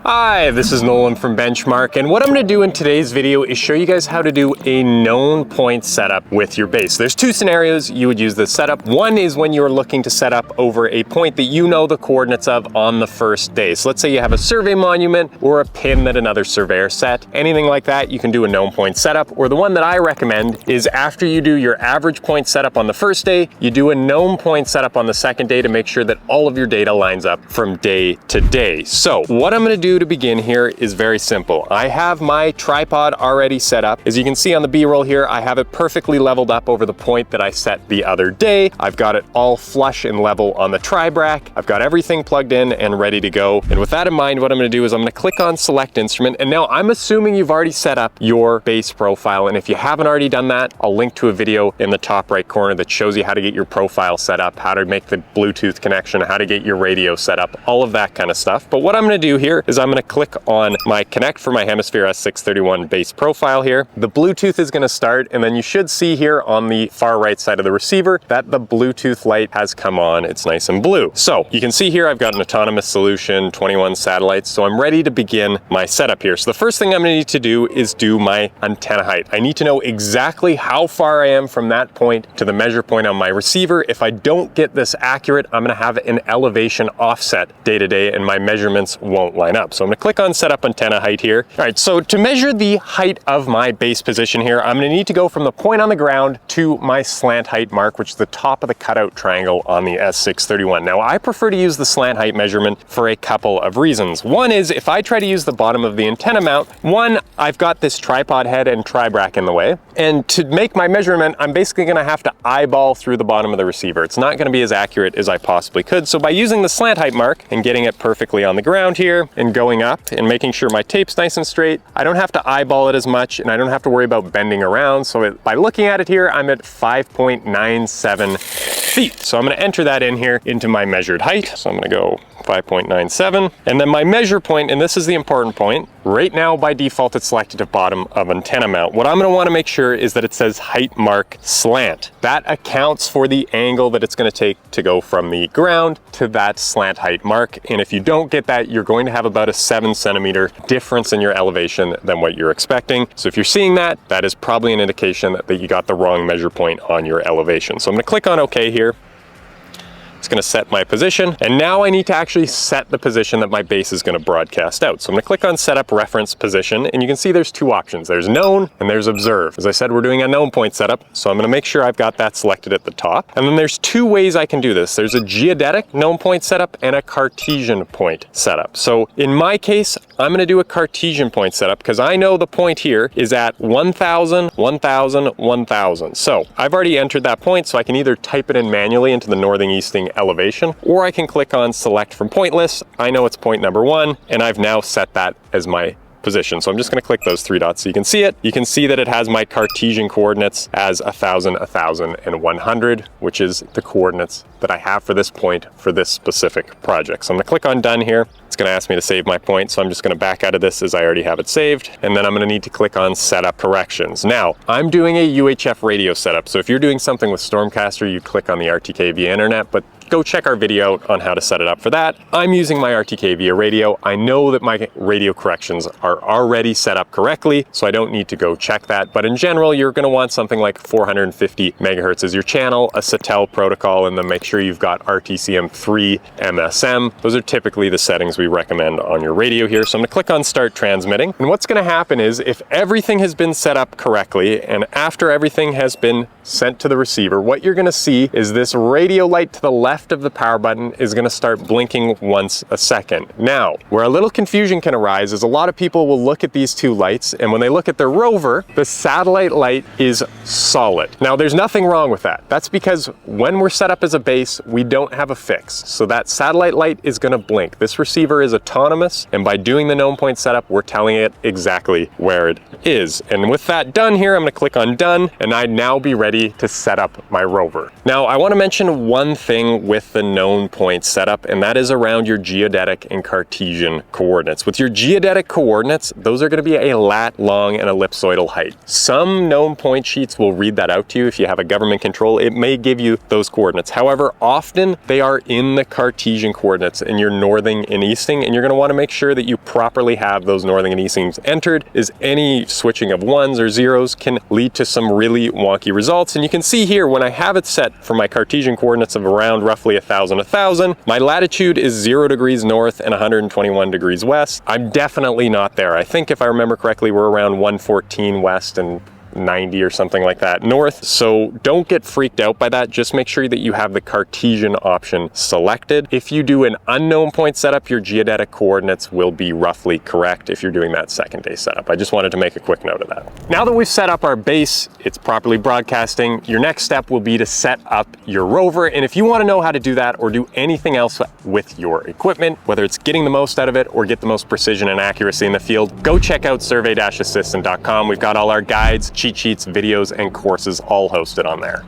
Hi, this is Nolan from Benchmark, and what I'm going to do in today's video is show you guys how to do a known point setup with your base. There's two scenarios you would use this setup. One is when you're looking to set up over a point that you know the coordinates of on the first day. So let's say you have a survey monument or a pin that another surveyor set. Anything like that, you can do a known point setup. Or the one that I recommend is after you do your average point setup on the first day, you do a known point setup on the second day to make sure that all of your data lines up from day to day. So what I'm going to do to begin here is very simple. I have my tripod already set up. As you can see on the B-roll here, I have it perfectly leveled up over the point that I set the other day. I've got it all flush and level on the tri-brac. I've got everything plugged in and ready to go. And with that in mind, what I'm going to do is I'm going to click on select instrument. And now I'm assuming you've already set up your base profile. And if you haven't already done that, I'll link to a video in the top right corner that shows you how to get your profile set up, how to make the Bluetooth connection, how to get your radio set up, all of that kind of stuff. But what I'm going to do here is I'm going to click on my connect for my Hemisphere S631 base profile here. The Bluetooth is going to start, and then you should see here on the far right side of the receiver that the Bluetooth light has come on. It's nice and blue. So you can see here I've got an autonomous solution, 21 satellites, so I'm ready to begin my setup here. So the first thing I'm going to need to do is do my antenna height. I need to know exactly how far I am from that point to the measure point on my receiver. If I don't get this accurate, I'm going to have an elevation offset day to day and my measurements won't line up. So I'm going to click on set up antenna height here. All right, so to measure the height of my base position here, I'm going to need to go from the point on the ground to my slant height mark, which is the top of the cutout triangle on the S631. Now, I prefer to use the slant height measurement for a couple of reasons. One is if I try to use the bottom of the antenna mount, one, I've got this tripod head and tri-brac in the way. And to make my measurement, I'm basically going to have to eyeball through the bottom of the receiver. It's not going to be as accurate as I possibly could. So by using the slant height mark and getting it perfectly on the ground here and going up and making sure my tape's nice and straight, I don't have to eyeball it as much and I don't have to worry about bending around. So by looking at it here, I'm at 5.97 feet. So I'm going to enter that in here into my measured height. So I'm going to go 5.97. And then my measure point, and this is the important point, right now by default it's selected to bottom of antenna mount. What I'm going to want to make sure is that it says height mark slant. That accounts for the angle that it's going to take to go from the ground to that slant height mark. And if you don't get that, you're going to have about a 7-centimeter difference in your elevation than what you're expecting. So if you're seeing that, that is probably an indication that you got the wrong measure point on your elevation. So I'm going to click on OK here. It's going to set my position, and now I need to actually set the position that my base is going to broadcast out. So I'm going to click on setup reference position, and you can see there's two options. There's known and there's observe. As I said, we're doing a known point setup, so I'm going to make sure I've got that selected at the top. And then there's two ways I can do this. There's a geodetic known point setup and a Cartesian point setup. So in my case, I'm going to do a Cartesian point setup because I know the point here is at 1,000, 1,000, 1,000. So I've already entered that point, so I can either type it in manually into the northing easting elevation, or I can click on select from point list. I know it's point number 1, and I've now set that as my position. So I'm just going to click those three dots so you can see it. You can see that it has my Cartesian coordinates as 1,000, 1,000, and 100, which is the coordinates that I have for this point for this specific project. So I'm going to click on done here. It's going to ask me to save my point, so I'm just going to back out of this as I already have it saved, and then I'm going to need to click on setup corrections. Now, I'm doing a UHF radio setup, so if you're doing something with Stormcaster, you click on the RTK via internet, but go check our video out on how to set it up for that. I'm using my RTK via radio. I know that my radio corrections are already set up correctly, so I don't need to go check that. But in general, you're going to want something like 450 megahertz as your channel, a SATEL protocol, and then make sure you've got RTCM3 MSM. Those are typically the settings we recommend on your radio here. So I'm going to click on start transmitting. And what's going to happen is if everything has been set up correctly, and after everything has been sent to the receiver, what you're going to see is this radio light to the left of the power button is going to start blinking once a second. Now, where a little confusion can arise is a lot of people will look at these two lights, and when they look at their rover, the satellite light is solid. Now, there's nothing wrong with that. That's because when we're set up as a base, we don't have a fix. So that satellite light is going to blink. This receiver is autonomous, and by doing the known point setup, we're telling it exactly where it is. And with that done here, I'm going to click on done, and I'd now be ready to set up my rover. Now, I want to mention one thing with the known point setup, and that is around your geodetic and Cartesian coordinates. With your geodetic coordinates, those are going to be a lat, long, and ellipsoidal height. Some known point sheets will read that out to you. If you have a government control, it may give you those coordinates. However, often they are in the Cartesian coordinates in your northing and east easting, and you're going to want to make sure that you properly have those northing and eastings entered, as any switching of ones or zeros can lead to some really wonky results. And you can see here, when I have it set for my Cartesian coordinates of around roughly 1,000, my latitude is 0 degrees north and 121 degrees west. I'm definitely not there. I think if I remember correctly, we're around 114 west and 90 or something like that north. So don't get freaked out by that. Just make sure that you have the Cartesian option selected. If you do an unknown point setup, your geodetic coordinates will be roughly correct if you're doing that second day setup. I just wanted to make a quick note of that. Now that we've set up our base, it's properly broadcasting, your next step will be to set up your rover. And if you want to know how to do that or do anything else with your equipment, whether it's getting the most out of it or get the most precision and accuracy in the field, go check out survey-assistant.com. We've got all our guides, cheat sheets, videos, and courses all hosted on there.